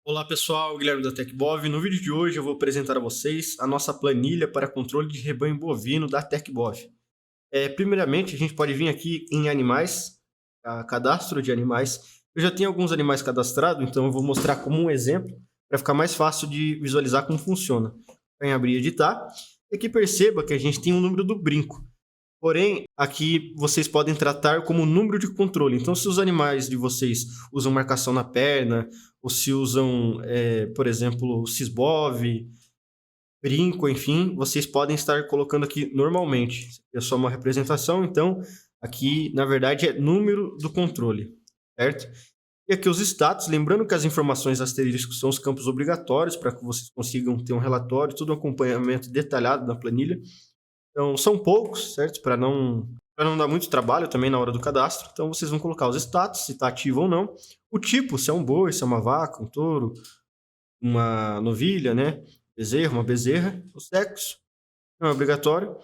Olá pessoal, Guilherme da TecBov. No vídeo de hoje eu vou apresentar a vocês a nossa planilha para controle de rebanho bovino da TecBov. Primeiramente, a gente pode vir aqui em animais, cadastro de animais. Eu já tenho alguns animais cadastrados, então eu vou mostrar como um exemplo para ficar mais fácil de visualizar como funciona. Em abrir e editar, e aqui perceba que a gente tem um número do brinco. Porém, aqui vocês podem tratar como número de controle. Então, se os animais de vocês usam marcação na perna, ou se usam, por exemplo, Sysbov, brinco, enfim, vocês podem estar colocando aqui normalmente. É só uma representação, então aqui, na verdade, é número do controle, certo? E aqui os status, lembrando que as informações asteriscos são os campos obrigatórios para que vocês consigam ter um relatório, todo um acompanhamento detalhado na planilha. Então, são poucos, certo? Para não dar muito trabalho também na hora do cadastro. Então, vocês vão colocar os status, se está ativo ou não. O tipo, se é um boi, se é uma vaca, um touro, uma novilha, né? Bezerro, uma bezerra. O sexo, não é obrigatório.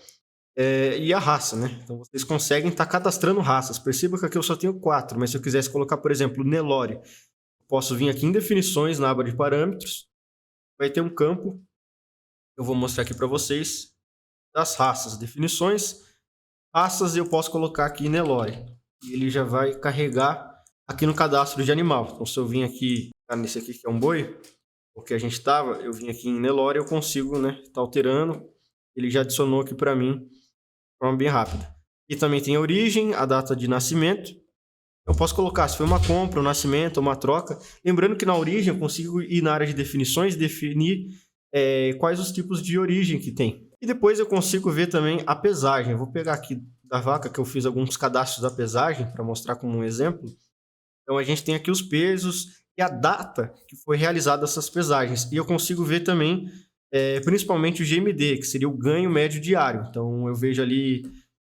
E a raça, né? Então, vocês conseguem estar cadastrando raças. Perceba que aqui eu só tenho 4, mas se eu quisesse colocar, por exemplo, Nelore, posso vir aqui em definições, na aba de parâmetros. Vai ter um campo. Eu vou mostrar aqui para vocês das raças, definições, raças, eu posso colocar aqui Nelore. E ele já vai carregar aqui no cadastro de animal. Então, se eu vim aqui, nesse aqui que é um boi, o que a gente estava, eu vim aqui em Nelore, eu consigo, né, tá alterando. Ele já adicionou aqui para mim de forma bem rápida. E também tem a origem, a data de nascimento. Eu posso colocar se foi uma compra, um nascimento, uma troca. Lembrando que na origem eu consigo ir na área de definições e definir quais os tipos de origem que tem. E depois eu consigo ver também a pesagem. Eu vou pegar aqui da vaca que eu fiz alguns cadastros da pesagem para mostrar como um exemplo. Então a gente tem aqui os pesos e a data que foi realizada essas pesagens. E eu consigo ver também, principalmente o GMD, que seria o ganho médio diário. Então eu vejo ali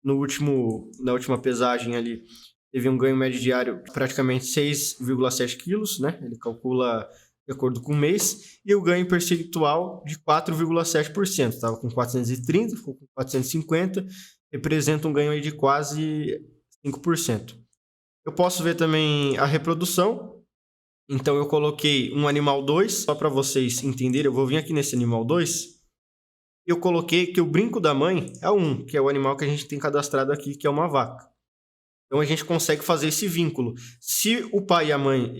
na última pesagem ali, teve um ganho médio diário de praticamente 6,7 quilos, né? Ele calcula de acordo com o mês, e o ganho percentual de 4,7%. Estava com 430, ficou com 450, representa um ganho aí de quase 5%. Eu posso ver também a reprodução. Então, eu coloquei um animal 2, só para vocês entenderem, eu vou vir aqui nesse animal 2, eu coloquei que o brinco da mãe é 1, que é o animal que a gente tem cadastrado aqui, que é uma vaca. Então, a gente consegue fazer esse vínculo. Se o pai e a mãe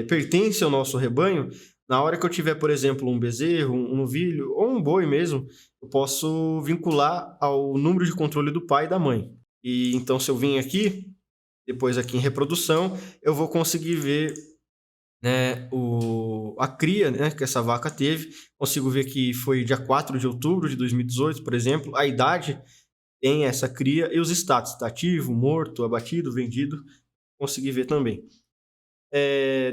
pertencem ao nosso rebanho, na hora que eu tiver, por exemplo, um bezerro, um novilho ou um boi mesmo, eu posso vincular ao número de controle do pai e da mãe. E então, se eu vim aqui, depois aqui em reprodução, eu vou conseguir ver, né, a cria, né, que essa vaca teve. Consigo ver que foi dia 4 de outubro de 2018, por exemplo. A idade tem essa cria e os status, tá ativo, morto, abatido, vendido, consegui ver também.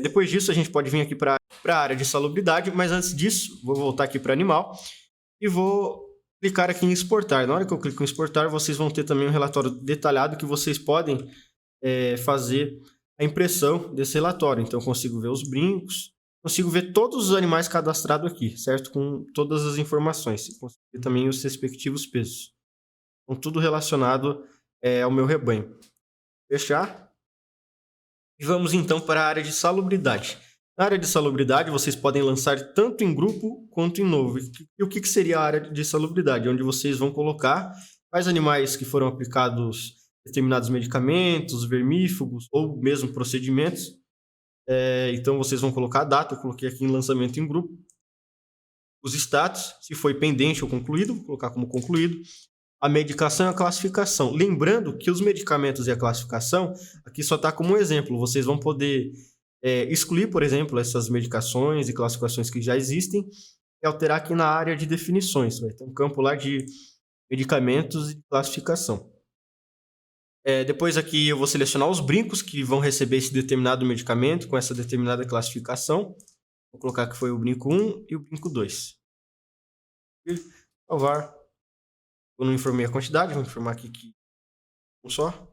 Depois disso, a gente pode vir aqui para a área de salubridade, mas antes disso, vou voltar aqui para animal e vou clicar aqui em exportar. Na hora que eu clico em exportar, vocês vão ter também um relatório detalhado que vocês podem fazer a impressão desse relatório. Então, eu consigo ver os brincos, consigo ver todos os animais cadastrados aqui, certo? Com todas as informações. Consigo ver também os respectivos pesos. Com tudo relacionado ao meu rebanho. Fechar. E vamos então para a área de salubridade. Na área de salubridade, vocês podem lançar tanto em grupo quanto em novo. E o que seria a área de salubridade? Onde vocês vão colocar quais animais que foram aplicados determinados medicamentos, vermífugos ou mesmo procedimentos. Então, vocês vão colocar a data. Eu coloquei aqui em lançamento em grupo. Os status, se foi pendente ou concluído, vou colocar como concluído. A medicação e a classificação. Lembrando que os medicamentos e a classificação, aqui só está como um exemplo. Vocês vão poder excluir, por exemplo, essas medicações e classificações que já existem e alterar aqui na área de definições. Vai ter um campo lá de medicamentos e classificação. Depois aqui eu vou selecionar os brincos que vão receber esse determinado medicamento com essa determinada classificação. Vou colocar que foi o brinco 1 e o brinco 2. E salvar. Eu não informei a quantidade, vou informar aqui que um só.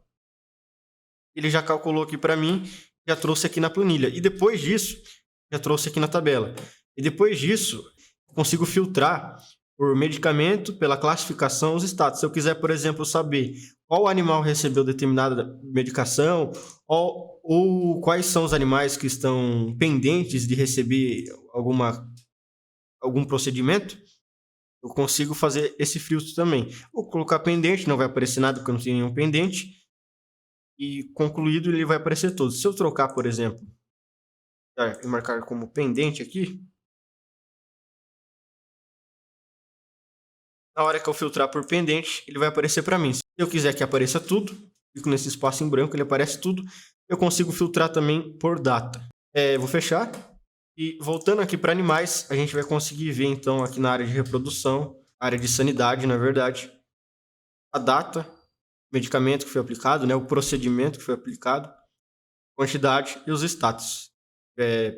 Ele já calculou aqui para mim, já trouxe aqui na planilha. E depois disso, já trouxe aqui na tabela. E depois disso, eu consigo filtrar por medicamento, pela classificação, os status. Se eu quiser, por exemplo, saber qual animal recebeu determinada medicação ou quais são os animais que estão pendentes de receber algum procedimento, eu consigo fazer esse filtro também. Vou colocar pendente, não vai aparecer nada porque eu não tenho nenhum pendente. E concluído, ele vai aparecer todo. Se eu trocar, por exemplo, e marcar como pendente aqui, na hora que eu filtrar por pendente, ele vai aparecer para mim. Se eu quiser que apareça tudo, clico nesse espaço em branco, ele aparece tudo. Eu consigo filtrar também por data. Vou fechar. E voltando aqui para animais, a gente vai conseguir ver então aqui na área de reprodução, área de sanidade, na verdade, a data, medicamento que foi aplicado, né, o procedimento que foi aplicado, quantidade e os status.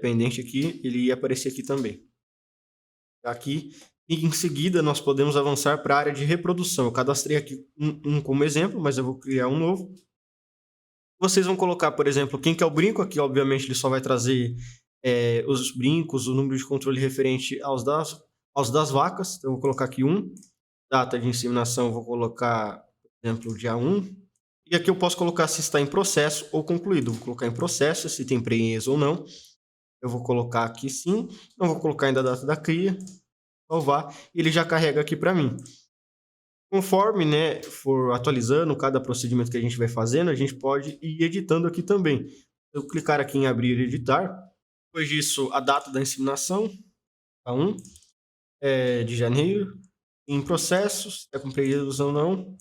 Pendente aqui, ele ia aparecer aqui também. Aqui, e em seguida, nós podemos avançar para a área de reprodução. Eu cadastrei aqui um como exemplo, mas eu vou criar um novo. Vocês vão colocar, por exemplo, quem quer o brinco. Aqui, obviamente, ele só vai trazer os brincos, o número de controle referente aos das vacas. Então, eu vou colocar aqui 1. Data de inseminação, vou colocar, por exemplo, dia 1. E aqui eu posso colocar se está em processo ou concluído. Vou colocar em processo, se tem prenhez ou não. Eu vou colocar aqui sim. Não vou colocar ainda a data da cria. Salvar. Ele já carrega aqui para mim. Conforme, né, for atualizando cada procedimento que a gente vai fazendo, a gente pode ir editando aqui também. Se eu clicar aqui em abrir e editar, depois disso, a data da inseminação, a 1 de janeiro, em processos, é com prenhez ou não.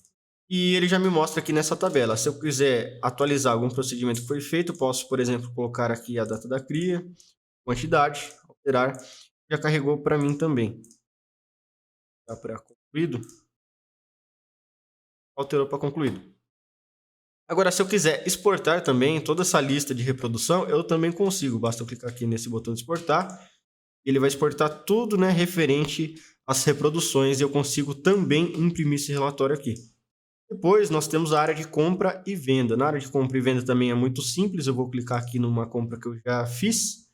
E ele já me mostra aqui nessa tabela. Se eu quiser atualizar algum procedimento que foi feito, eu posso, por exemplo, colocar aqui a data da cria, quantidade, alterar. Já carregou para mim também. Tá para concluído. Alterou para concluído. Agora, se eu quiser exportar também toda essa lista de reprodução, eu também consigo. Basta eu clicar aqui nesse botão de exportar. Ele vai exportar tudo, né, referente às reproduções. E eu consigo também imprimir esse relatório aqui. Depois, nós temos a área de compra e venda. Na área de compra e venda também é muito simples. Eu vou clicar aqui numa compra que eu já fiz.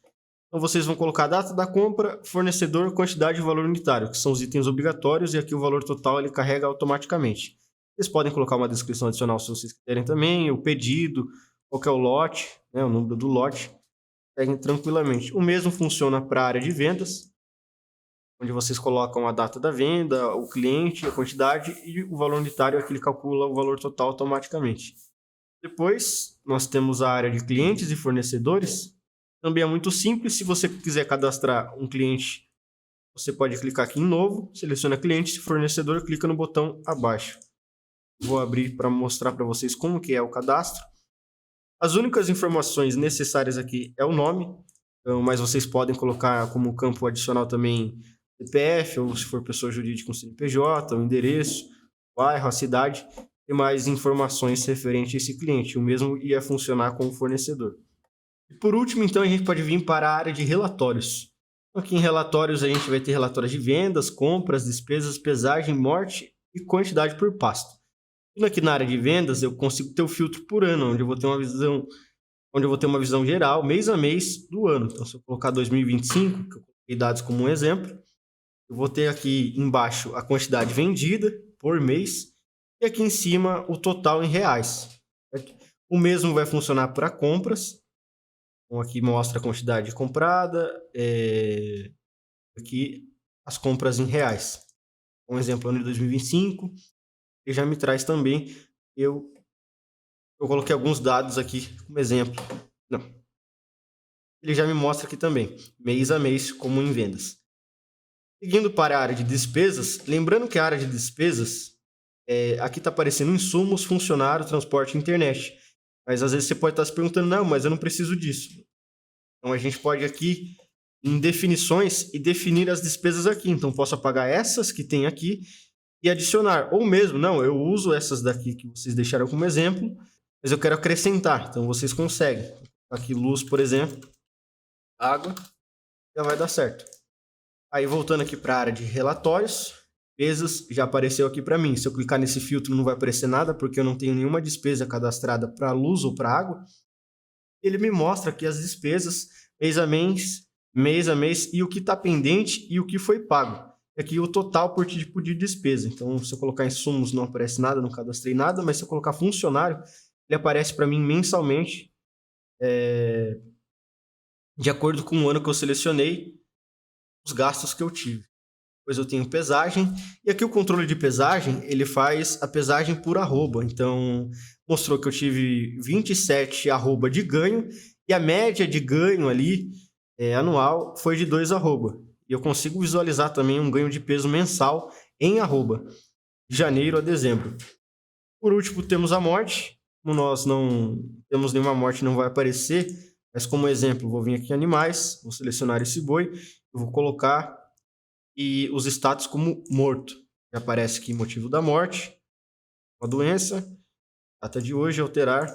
Então, vocês vão colocar a data da compra, fornecedor, quantidade e valor unitário, que são os itens obrigatórios. E aqui o valor total ele carrega automaticamente. Vocês podem colocar uma descrição adicional se vocês quiserem também, o pedido, qual que é o lote, né, o número do lote. Seguem tranquilamente. O mesmo funciona para a área de vendas, onde vocês colocam a data da venda, o cliente, a quantidade e o valor unitário, é que ele calcula o valor total automaticamente. Depois, nós temos a área de clientes e fornecedores. Também é muito simples. Se você quiser cadastrar um cliente, você pode clicar aqui em novo, seleciona cliente, se fornecedor, clica no botão abaixo. Vou abrir para mostrar para vocês como que é o cadastro. As únicas informações necessárias aqui é o nome, então, mas vocês podem colocar como campo adicional também CPF, ou se for pessoa jurídica, um CNPJ, o endereço, o bairro, a cidade, e mais informações referentes a esse cliente. O mesmo ia funcionar com o fornecedor. E por último, então, a gente pode vir para a área de relatórios. Aqui em relatórios a gente vai ter relatórios de vendas, compras, despesas, pesagem, morte e quantidade por pasto. Aqui na área de vendas, eu consigo ter o filtro por ano, onde eu vou ter uma visão geral, mês a mês do ano. Então, se eu colocar 2025, que eu coloquei dados como um exemplo, eu vou ter aqui embaixo a quantidade vendida por mês e aqui em cima o total em reais. Certo? O mesmo vai funcionar para compras. Então, aqui mostra a quantidade comprada, aqui as compras em reais. Um exemplo, ano de 2025. Ele já me traz também, eu coloquei alguns dados aqui como exemplo. Não. Ele já me mostra aqui também, mês a mês, como em vendas. Seguindo para a área de despesas, lembrando que a área de despesas, aqui está aparecendo insumos, funcionário, transporte e internet. Mas às vezes você pode estar se perguntando, não, mas eu não preciso disso. Então a gente pode aqui, em definições, e definir as despesas aqui. Então posso apagar essas que tem aqui, e adicionar, ou mesmo, não, eu uso essas daqui que vocês deixaram como exemplo, mas eu quero acrescentar, então vocês conseguem. Aqui luz, por exemplo, água, já vai dar certo. Aí voltando aqui para a área de relatórios, despesas já apareceu aqui para mim. Se eu clicar nesse filtro não vai aparecer nada, porque eu não tenho nenhuma despesa cadastrada para luz ou para água. Ele me mostra aqui as despesas mês a mês e o que está pendente e o que foi pago. E aqui o total por tipo de despesa. Então, se eu colocar insumos, não aparece nada, não cadastrei nada, mas se eu colocar funcionário, ele aparece para mim mensalmente, de acordo com o ano que eu selecionei, os gastos que eu tive. Depois eu tenho pesagem, e aqui o controle de pesagem, ele faz a pesagem por arroba. Então, mostrou que eu tive 27 arroba de ganho, e a média de ganho ali, anual, foi de 2 arroba. E eu consigo visualizar também um ganho de peso mensal em arroba, de janeiro a dezembro. Por último, temos a morte. Como nós não temos nenhuma morte, não vai aparecer, mas como exemplo, vou vir aqui em animais, vou selecionar esse boi, eu vou colocar e os status como morto. Já aparece aqui motivo da morte, uma doença, data de hoje, alterar.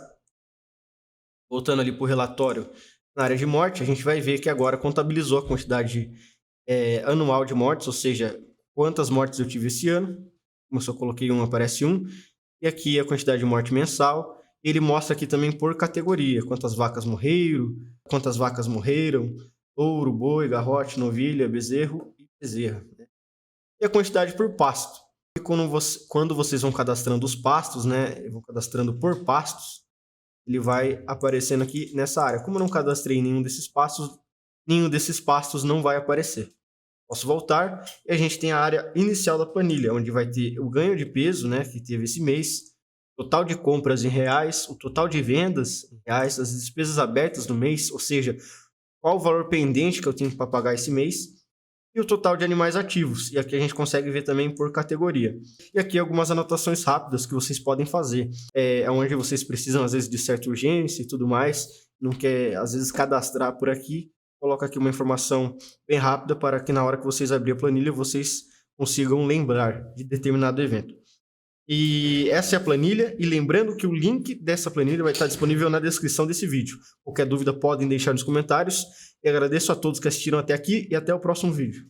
Voltando ali para o relatório na área de morte, a gente vai ver que agora contabilizou a quantidade anual de mortes, ou seja, quantas mortes eu tive esse ano. Como eu só coloquei um, aparece um. E aqui a quantidade de morte mensal. Ele mostra aqui também por categoria, quantas vacas morreram, touro, boi, garrote, novilha, bezerro e bezerra. E a quantidade por pasto. E quando vocês vão cadastrando os pastos, né, vão cadastrando por pastos, ele vai aparecendo aqui nessa área. Como eu não cadastrei nenhum desses pastos não vai aparecer. Posso voltar e a gente tem a área inicial da planilha, onde vai ter o ganho de peso, né, que teve esse mês, total de compras em reais, o total de vendas em reais, as despesas abertas no mês, ou seja, qual o valor pendente que eu tenho para pagar esse mês, e o total de animais ativos. E aqui a gente consegue ver também por categoria. E aqui algumas anotações rápidas que vocês podem fazer. Onde vocês precisam, às vezes, de certa urgência e tudo mais, não quer, às vezes, cadastrar por aqui. Coloca aqui uma informação bem rápida para que na hora que vocês abrirem a planilha, vocês consigam lembrar de determinado evento. E essa é a planilha, e lembrando que o link dessa planilha vai estar disponível na descrição desse vídeo. Qualquer dúvida podem deixar nos comentários, e agradeço a todos que assistiram até aqui, e até o próximo vídeo.